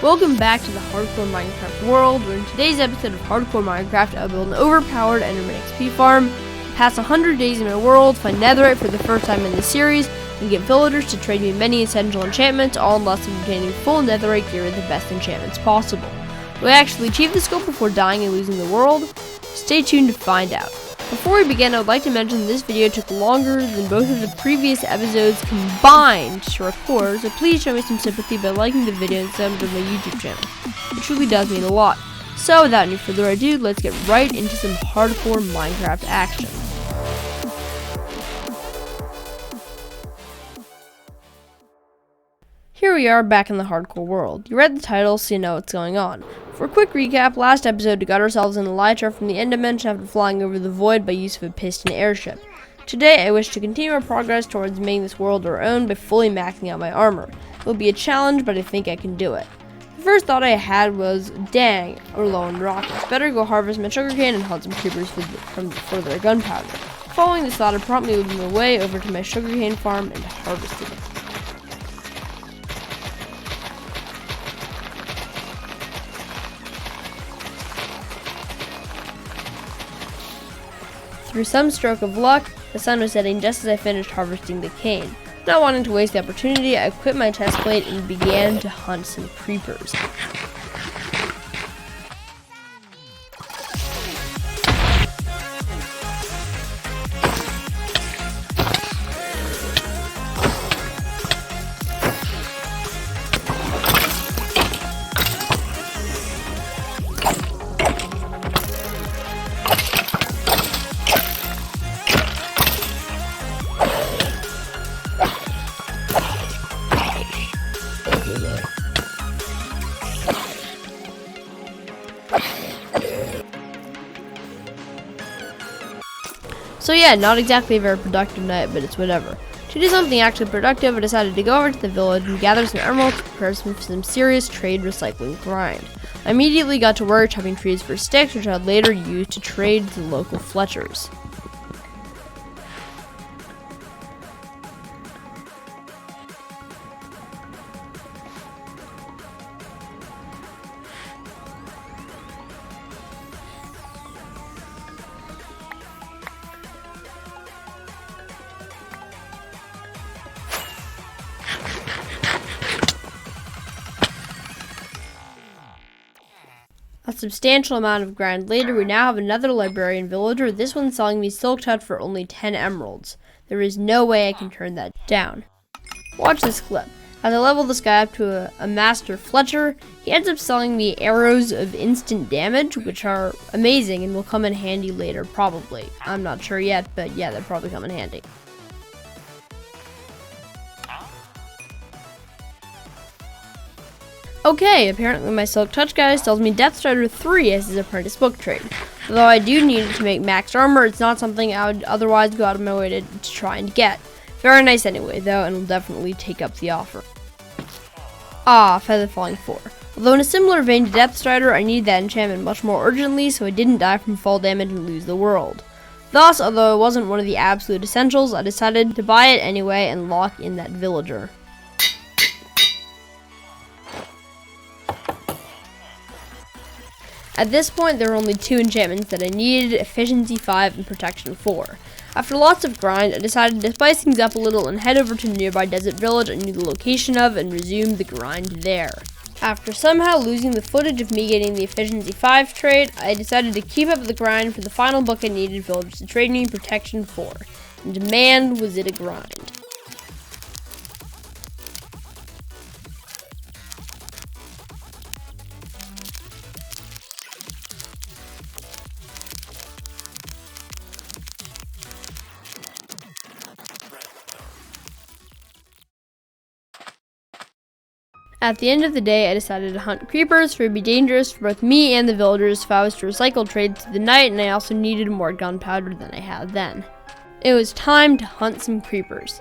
Welcome back to the Hardcore Minecraft world, where in today's episode of Hardcore Minecraft, I'll build an overpowered Enderman XP farm, pass 100 days in my world, find Netherite for the first time in this series, and get villagers to trade me many essential enchantments, all in less than obtaining full Netherite gear with the best enchantments possible. Will I actually achieve this goal before dying and losing the world? Stay tuned to find out. Before we begin, I would like to mention this video took longer than both of the previous episodes combined to record, so please show me some sympathy by liking the video and subbing to my YouTube channel. It truly does mean a lot. So without any further ado, let's get right into some hardcore Minecraft action. Here we are back in the hardcore world. You read the title, so you know what's going on. For a quick recap, last episode we got ourselves an elytra from the end dimension after flying over the void by use of a piston airship. Today I wish to continue our progress towards making this world our own by fully maxing out my armor. It will be a challenge, but I think I can do it. The first thought I had was, dang, we're low on rockets. Better go harvest my sugarcane and hunt some creepers for their gunpowder. Following this thought, I promptly moved my way over to my sugarcane farm and harvested it. Through some stroke of luck, the sun was setting just as I finished harvesting the cane. Not wanting to waste the opportunity, I equipped my chest plate and began to hunt some creepers. So yeah, not exactly a very productive night, but it's whatever. To do something actually productive, I decided to go over to the village and gather some emeralds to prepare some serious trade recycling grind. I immediately got to work chopping trees for sticks, which I'd later use to trade to the local Fletchers. A substantial amount of grind later, we now have another librarian villager. This one's selling me silk touch for only 10 emeralds. There is no way I can turn that down. Watch this clip. As I level this guy up to a master Fletcher, he ends up selling me arrows of instant damage, which are amazing and will come in handy later, probably. I'm not sure yet, but yeah, they'll probably come in handy. Okay, apparently my Silk Touch guy sells me Death Strider 3 as his apprentice book trade. Although I do need it to make maxed armor, it's not something I would otherwise go out of my way to try and get. Very nice anyway, though, and will definitely take up the offer. Ah, Feather Falling 4. Although in a similar vein to Death Strider, I need that enchantment much more urgently, so I didn't die from fall damage and lose the world. Thus, although it wasn't one of the absolute essentials, I decided to buy it anyway and lock in that villager. At this point, there were only 2 enchantments that I needed, Efficiency 5 and Protection 4. After lots of grind, I decided to spice things up a little and head over to the nearby desert village I knew the location of and resume the grind there. After somehow losing the footage of me getting the Efficiency 5 trade, I decided to keep up the grind for the final book I needed villagers to trade me Protection 4. And man, was it a grind. At the end of the day, I decided to hunt creepers, for it would be dangerous for both me and the villagers if I was to recycle trades through the night, and I also needed more gunpowder than I had then. It was time to hunt some creepers.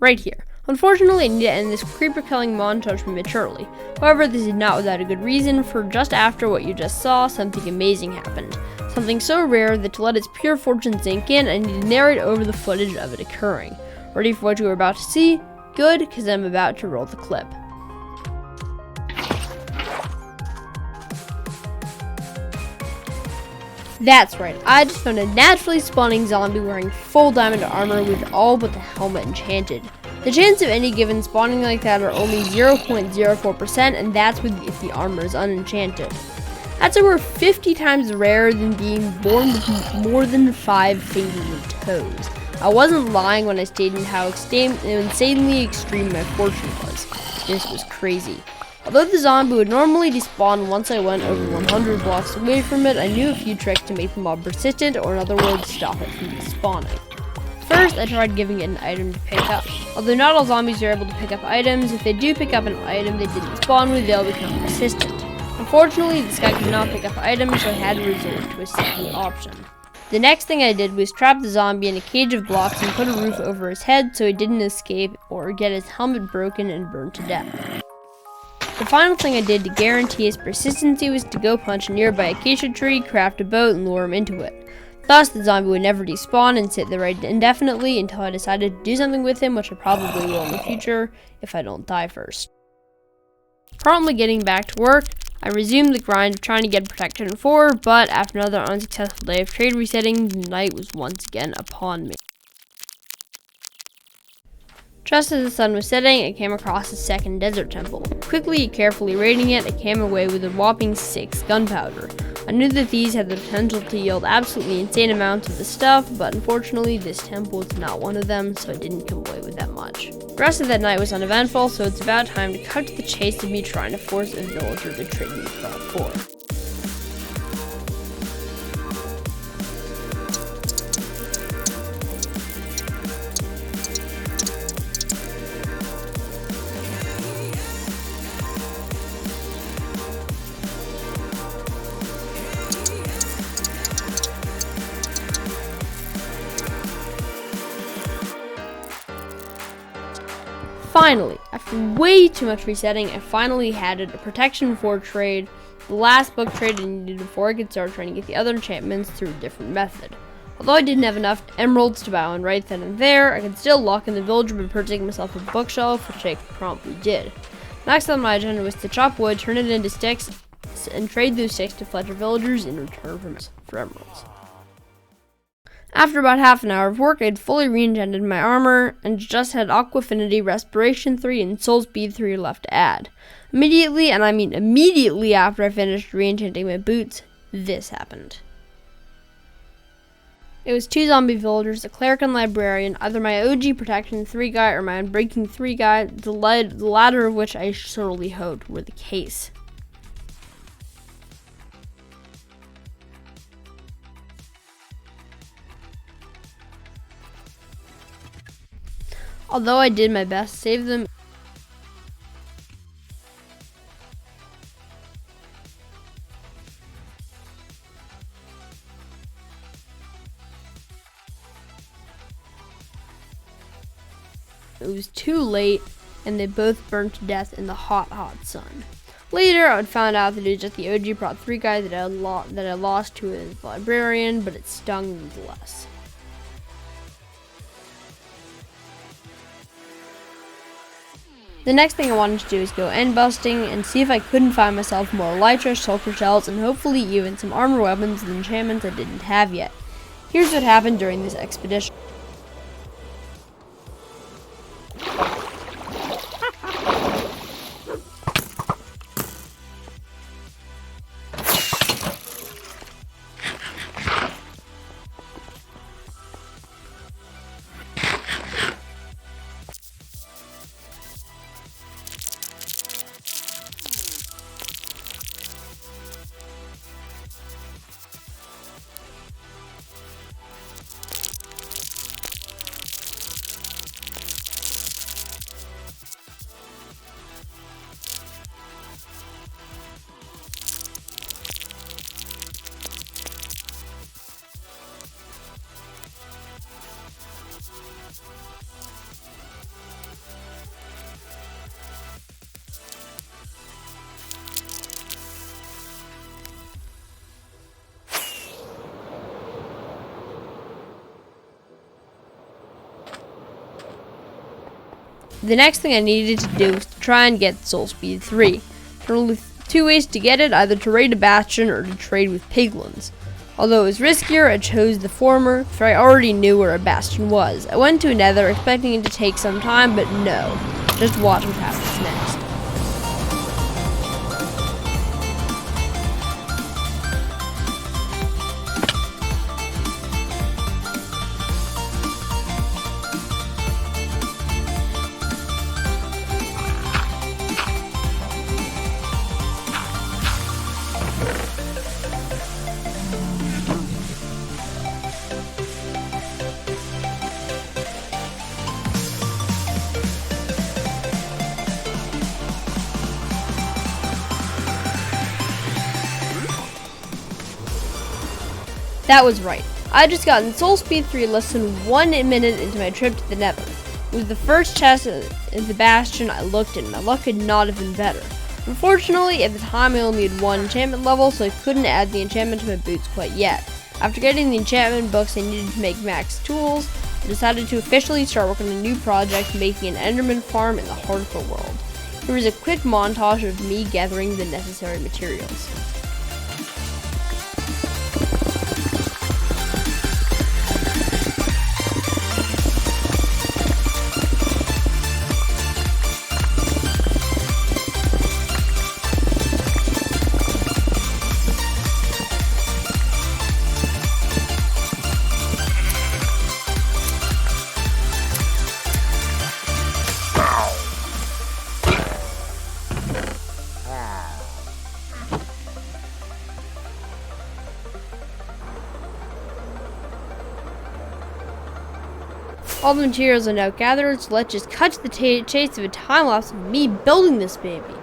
right here. Unfortunately, I need to end this creeper-killing montage prematurely. However, this is not without a good reason, for just after what you just saw, something amazing happened. Something so rare that to let its pure fortune sink in, I need to narrate over the footage of it occurring. Ready for what you are about to see? Good, because I'm about to roll the clip. That's right, I just found a naturally spawning zombie wearing full diamond armor with all but the helmet enchanted. The chance of any given spawning like that are only 0.04%, and that's if the armor is unenchanted. That's over 50 times rarer than being born with more than 5 fingers and toes. I wasn't lying when I stated how insanely extreme my fortune was. This was crazy. Although the zombie would normally despawn once I went over 100 blocks away from it, I knew a few tricks to make the mob persistent, or in other words, stop it from despawning. First, I tried giving it an item to pick up. Although not all zombies are able to pick up items, if they do pick up an item they didn't spawn with, they'll become persistent. Unfortunately, this guy could not pick up items, so I had to resort to a second option. The next thing I did was trap the zombie in a cage of blocks and put a roof over his head so he didn't escape or get his helmet broken and burned to death. The final thing I did to guarantee his persistency was to go punch a nearby acacia tree, craft a boat, and lure him into it. Thus, the zombie would never despawn and sit there indefinitely until I decided to do something with him, which I probably will in the future if I don't die first. Promptly getting back to work, I resumed the grind of trying to get Protection 4, but after another unsuccessful day of trade resetting, night was once again upon me. Just as the sun was setting, I came across a second desert temple. Quickly and carefully raiding it, I came away with a whopping 6 gunpowder. I knew that these had the potential to yield absolutely insane amounts of the stuff, but unfortunately this temple was not one of them, so I didn't come away with that much. The rest of that night was uneventful, so it's about time to cut to the chase of me trying to force a villager to trade me for 4. Finally, after way too much resetting, I finally had it, a Protection 4 trade, the last book trade I needed before I could start trying to get the other enchantments through a different method. Although I didn't have enough emeralds to buy one right then and there, I could still lock in the villager by purchasing myself a bookshelf, which I promptly did. Next on my agenda was to chop wood, turn it into sticks, and trade those sticks to Fletcher villagers in return for emeralds. After about half an hour of work, I had fully re-enchanted my armor, and just had Aqua Affinity, Respiration 3, and Soul Speed 3 left to add. Immediately, and I mean immediately after I finished re-enchanting my boots, this happened. It was 2 zombie villagers, a cleric and librarian, either my OG Protection 3 guy or my Unbreaking 3 guy, the latter of which I sorely hoped were the case. Although I did my best to save them, it was too late, and they both burned to death in the hot sun. Later, I would find out that it was just the OG Prot 3 guy that I lost to his librarian, but it stung nonetheless. The next thing I wanted to do is go end busting and see if I couldn't find myself more elytra, sulfur shells, and hopefully even some armor weapons and enchantments I didn't have yet. Here's what happened during this expedition. the next thing I needed to do was to try and get Soul Speed 3. There were only 2 ways to get it, either to raid a bastion or to trade with piglins. Although it was riskier, I chose the former, for I already knew where a bastion was. I went to a nether expecting it to take some time, but no. Just watch what happens next. That was right. I had just gotten Soul Speed 3 less than 1 minute into my trip to the Nether. It was the first chest in the Bastion I looked at, and my luck could not have been better. Unfortunately, at the time I only had 1 enchantment level, so I couldn't add the enchantment to my boots quite yet. After getting the enchantment books I needed to make max tools, I decided to officially start working on a new project, making an Enderman farm in the hardcore world. Here is a quick montage of me gathering the necessary materials. All the materials are now gathered, so let's just cut to the chase of a time lapse of me building this baby.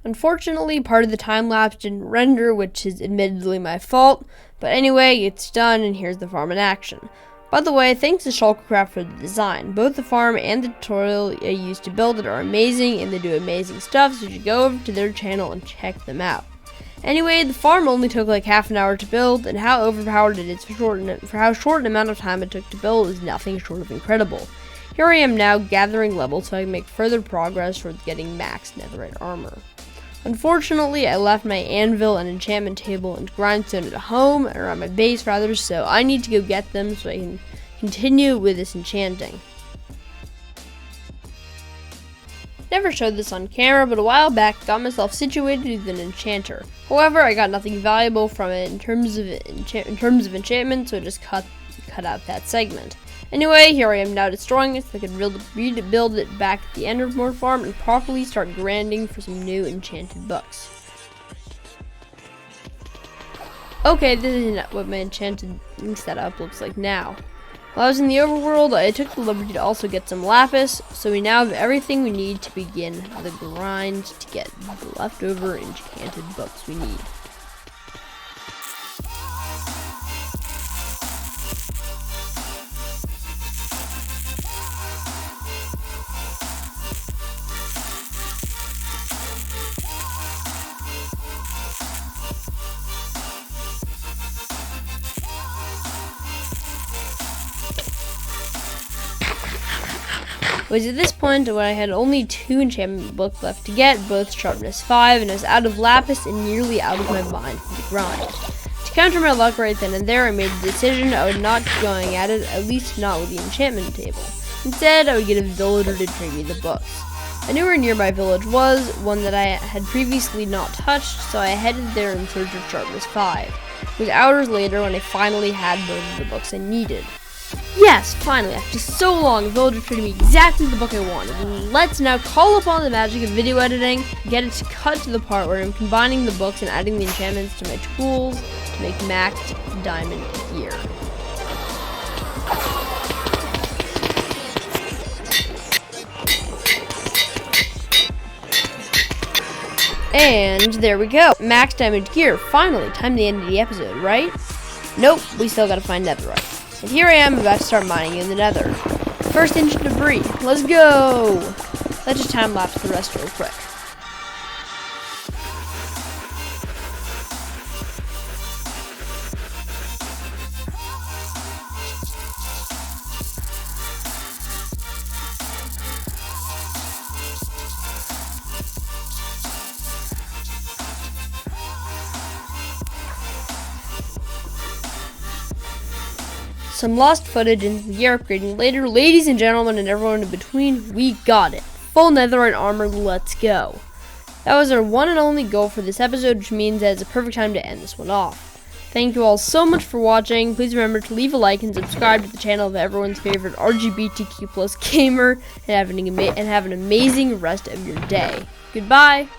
Unfortunately, part of the time lapse didn't render, which is admittedly my fault, but anyway, it's done and here's the farm in action. By the way, thanks to Shulkercraft for the design. Both the farm and the tutorial I used to build it are amazing and they do amazing stuff, so you should go over to their channel and check them out. Anyway, the farm only took like half an hour to build, and how overpowered it is for how short an amount of time it took to build is nothing short of incredible. Here I am now gathering levels so I can make further progress towards getting max netherite armor. Unfortunately, I left my anvil and enchantment table and grindstone at home, or at my base rather, so I need to go get them so I can continue with this enchanting. Never showed this on camera, but a while back got myself situated with an enchanter. However, I got nothing valuable from it in terms of enchantment, so I just cut out that segment. Anyway, here I am now destroying it so I can rebuild it back at the Enderman farm and properly start grinding for some new enchanted books. Okay, this is what my enchanted setup looks like now. While I was in the overworld, I took the liberty to also get some lapis, so we now have everything we need to begin the grind to get the leftover enchanted books we need. It was at this point when I had only 2 enchantment books left to get, both sharpness 5, and I was out of lapis and nearly out of my mind for the grind. To counter my luck right then and there, I made the decision I would not keep going at it, at least not with the enchantment table. Instead, I would get a villager to trade me the books. I knew where a nearby village was, one that I had previously not touched, so I headed there in search of sharpness 5. It was hours later when I finally had both of the books I needed. Yes, finally, after so long, a villager traded me exactly the book I wanted. Let's now call upon the magic of video editing, get it to cut to the part where I'm combining the books and adding the enchantments to my tools to make maxed diamond gear. And there we go, maxed diamond gear. Finally, time to end the episode, right? Nope, we still gotta find netherite. And here I am about to start mining in the nether. First inch of debris. Let's go! Let's just time lapse the rest real quick. Some lost footage into the gear upgrading later. Ladies and gentlemen and everyone in between, we got it. Full netherite armor, let's go. That was our one and only goal for this episode, which means that it's a perfect time to end this one off. Thank you all so much for watching. Please remember to leave a like and subscribe to the channel of everyone's favorite RGBTQ+ gamer, and have an amazing rest of your day. Goodbye.